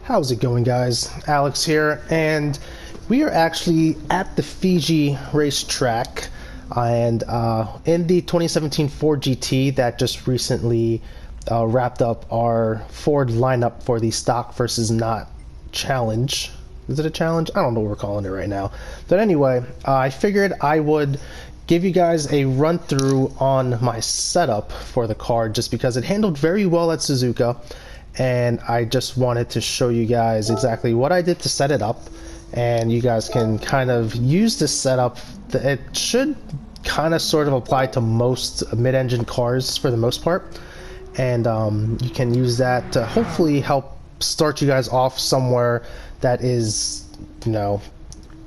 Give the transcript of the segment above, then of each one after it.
How's it going, guys? Alex here, and we are actually at the Fiji racetrack and in the 2017 Ford GT that just recently wrapped up our Ford lineup for the stock versus not challenge. Is it a challenge? I don't know what we're calling it right now. But anyway, I figured I would give you guys a run through on my setup for the car just because it handled very well at Suzuka, and I just wanted to show you guys exactly what I did to set it up, and you guys can kind of use this setup. It should kind of sort of apply to most mid-engine cars for the most part, and you can use that to hopefully help start you guys off somewhere that is, you know,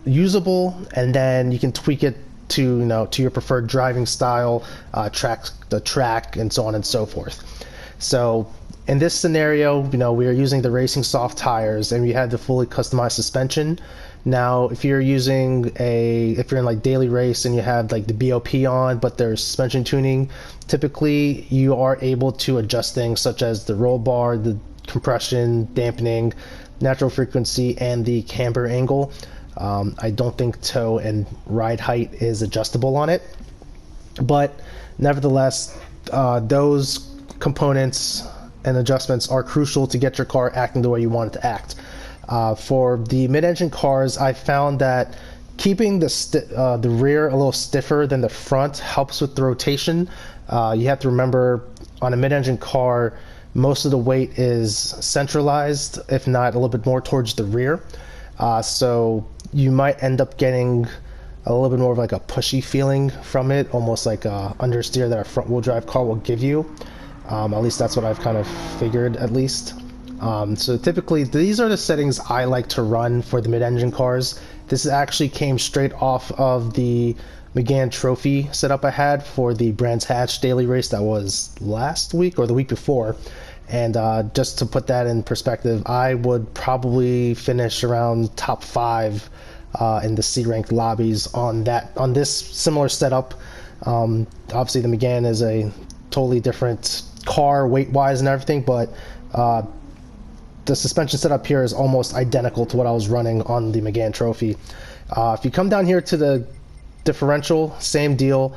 usable, and then you can tweak it to, you know, to your preferred driving style, the track, and so on and so forth. So in this scenario, you know, we are using the racing soft tires, and we had the fully customized suspension. Now, if you're using if you're in like daily race and you have like the BOP on, but there's suspension tuning, typically you are able to adjust things such as the roll bar, the compression, dampening, natural frequency, and the camber angle. I don't think toe and ride height is adjustable on it, but nevertheless, those components and adjustments are crucial to get your car acting the way you want it to act. For the mid-engine cars, I found that keeping the rear a little stiffer than the front helps with the rotation. You have to remember, on a mid-engine car, most of the weight is centralized, if not a little bit more towards the rear. So you might end up getting a little bit more of like a pushy feeling from it, almost like a understeer that a front-wheel drive car will give you. At least that's what I've kind of figured, at least. So typically, these are the settings I like to run for the mid-engine cars. This actually came straight off of the McGann Trophy setup I had for the Brands Hatch daily race that was last week or the week before. And just to put that in perspective, I would probably finish around top 5 in the C-ranked lobbies on this similar setup. Obviously, the McGann is a totally different car weight-wise and everything, but the suspension setup here is almost identical to what I was running on the McGann Trophy. If you come down here to the differential, same deal.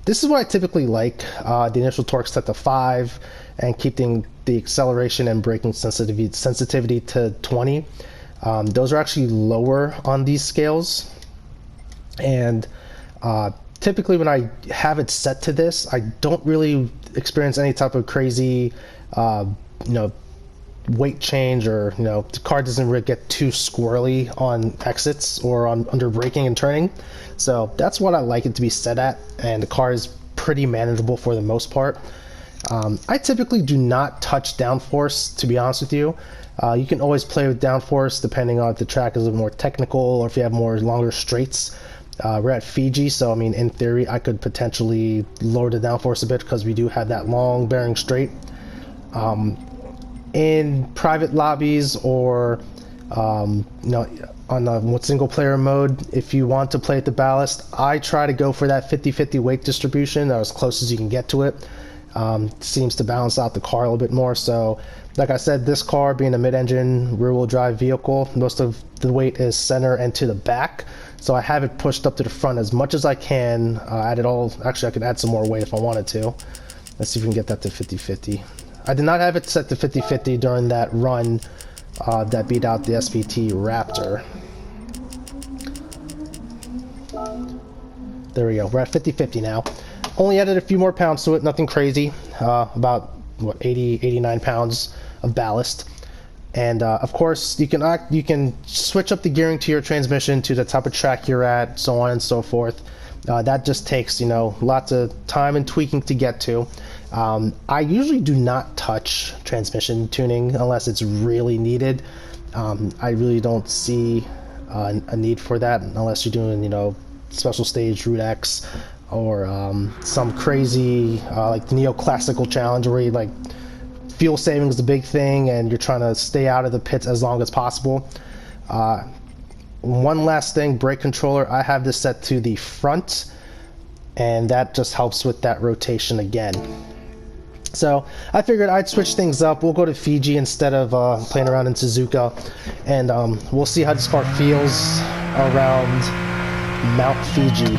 This is what I typically like. The initial torque set to 5 and keeping the acceleration and braking sensitivity to 20. Those are actually lower on these scales, and typically when I have it set to this, I don't really experience any type of crazy weight change, or the car doesn't really get too squirrely on exits or under braking and turning. So that's what I like it to be set at, and the car is pretty manageable for the most part. I typically do not touch downforce, to be honest with you. You can always play with downforce depending on if the track is a little more technical or if you have more longer straights. We're at Fiji, so I mean, in theory, I could potentially lower the downforce a bit because we do have that long bearing straight. In private lobbies or on a single player mode, if you want to play at the ballast, I try to go for that 50-50 weight distribution, or as close as you can get to it. Seems to balance out the car a little bit more. So like I said, this car being a mid-engine rear-wheel drive vehicle, most of the weight is center and to the back, so I have it pushed up to the front as much as I can. Actually, I could add some more weight if I wanted to. Let's see if we can get that to 50-50. I did not have it set to 50-50 during that run that beat out the SVT Raptor. There we go, we're at 50-50 now. Only added a few more pounds to it, nothing crazy. About 89 pounds of ballast. And of course, you can switch up the gearing to your transmission to the type of track you're at, so on and so forth. That just takes lots of time and tweaking to get to. I usually do not touch transmission tuning unless it's really needed. I really don't see a need for that unless you're doing special stage Route X, or some crazy like neoclassical challenge where you, like, fuel saving is the big thing and you're trying to stay out of the pits as long as possible. One last thing, brake controller, I have this set to the front, and that just helps with that rotation again. So I figured I'd switch things up. We'll go to Fiji instead of playing around in Suzuka, and we'll see how this car feels around Mount Fiji.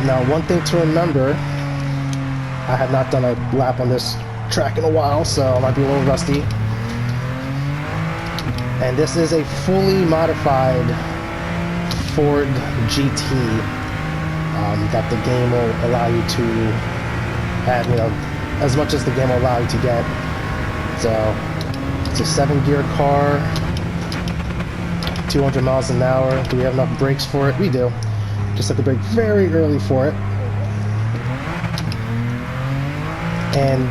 Now, one thing to remember, I have not done a lap on this track in a while, so I might be a little rusty. And this is a fully modified Ford GT that the game will allow you to have, you know, as much as the game will allow you to get. So it's a 7-gear car, 200 miles an hour. Do we have enough brakes for it? We do. Just have to brake very early for it. And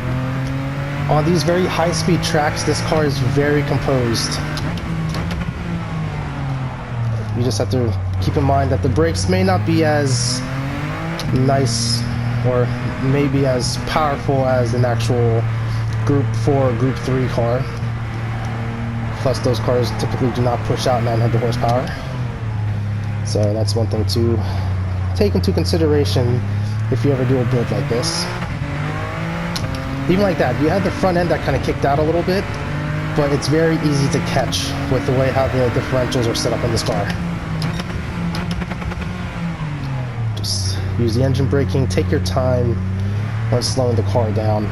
on these very high-speed tracks, this car is very composed. You just have to keep in mind that the brakes may not be as nice or maybe as powerful as an actual Group 4 or Group 3 car. Plus, those cars typically do not push out 900 horsepower. So that's one thing to take into consideration if you ever do a build like this. Even like that, you have the front end that kind of kicked out a little bit, but it's very easy to catch with the way how the differentials are set up in this car. Just use the engine braking, take your time when slowing the car down.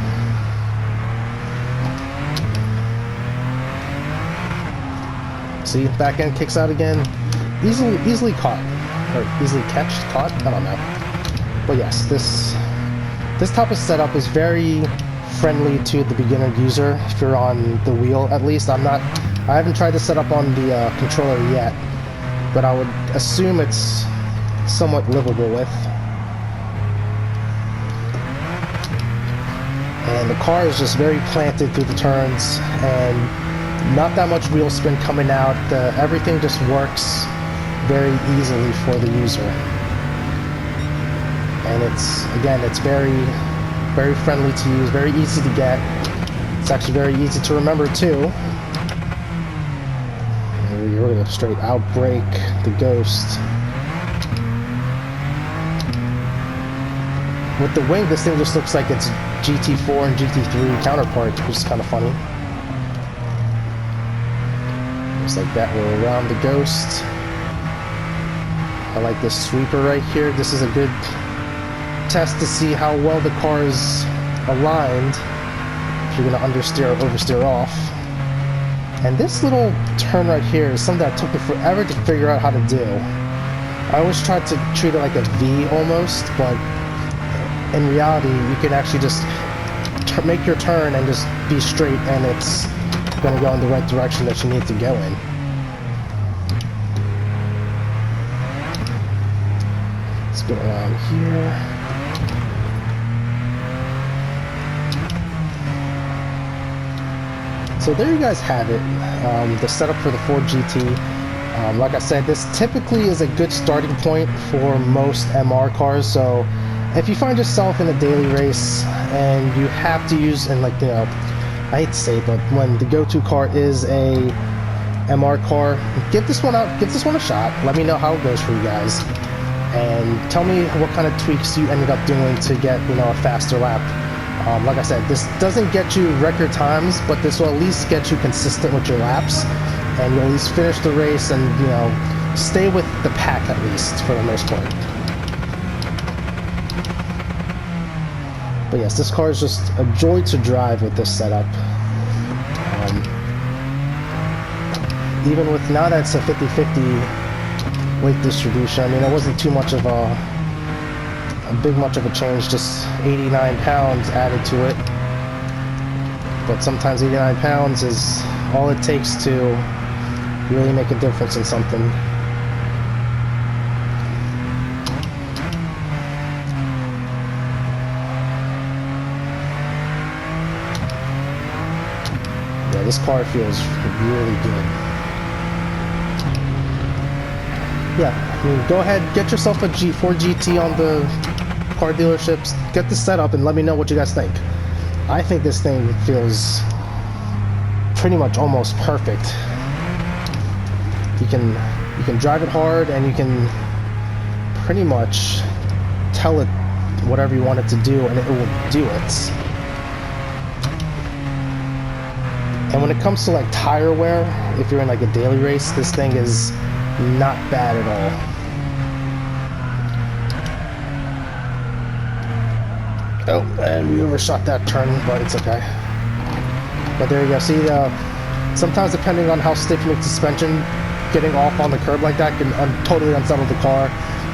See, back end kicks out again. Easily caught, or easily caught. I don't know. But yes, this type of setup is very friendly to the beginner user. If you're on the wheel, at least. I haven't tried to set up on the controller yet, but I would assume it's somewhat livable with. And the car is just very planted through the turns, and not that much wheel spin coming out. Everything just works very easily for the user. And it's very friendly to use, very easy to get. It's actually very easy to remember too. We're gonna straight out brake the Ghost. With the wing, this thing just looks like it's GT4 and GT3 counterpart, which is kind of funny. Just like that, we're around the Ghost. I like this sweeper right here. This is a good test to see how well the car is aligned if you're going to understeer or oversteer off. And this little turn right here is something that took me forever to figure out how to do. I always tried to treat it like a V almost, but in reality you can actually just make your turn and just be straight, and it's going to go in the right direction that you need to go in. Let's go around here. So there you guys have it, the setup for the Ford GT. Like I said, this typically is a good starting point for most MR cars. So if you find yourself in a daily race and you have to use, and like, you know, I hate to say it, but when the go-to car is a MR car, give this one a shot. Let me know how it goes for you guys, and tell me what kind of tweaks you ended up doing to get, you know, a faster lap. Like I said, this doesn't get you record times, but this will at least get you consistent with your laps, and you'll at least finish the race and, you know, stay with the pack at least for the most part. But yes, this car is just a joy to drive with this setup. Even with, now that it's a 50-50 weight distribution, I mean, it wasn't too much of a much of a change, just 89 pounds added to it. But sometimes 89 pounds is all it takes to really make a difference in something. Yeah, this car feels really good. Yeah, I mean, go ahead, get yourself a Ford GT on the car dealerships, get this set up, and let me know what you guys think. I think this thing feels pretty much almost perfect. You can drive it hard, and you can pretty much tell it whatever you want it to do, and it will do it. And when it comes to like tire wear, if you're in like a daily race, this thing is not bad at all. Oh, and we overshot that turn, but it's okay. But there you go. See, sometimes depending on how stiff you make the suspension, getting off on the curb like that can totally unsettle the car.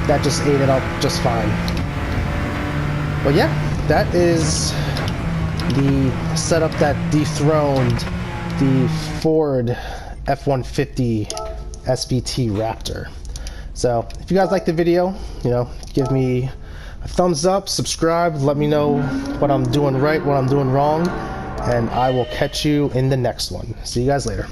That just ate it up just fine. But yeah, that is the setup that dethroned the Ford F-150 SVT Raptor. So if you guys like the video, you know, give me a thumbs up, subscribe, let me know what I'm doing right, what I'm doing wrong, and I will catch you in the next one. See you guys later.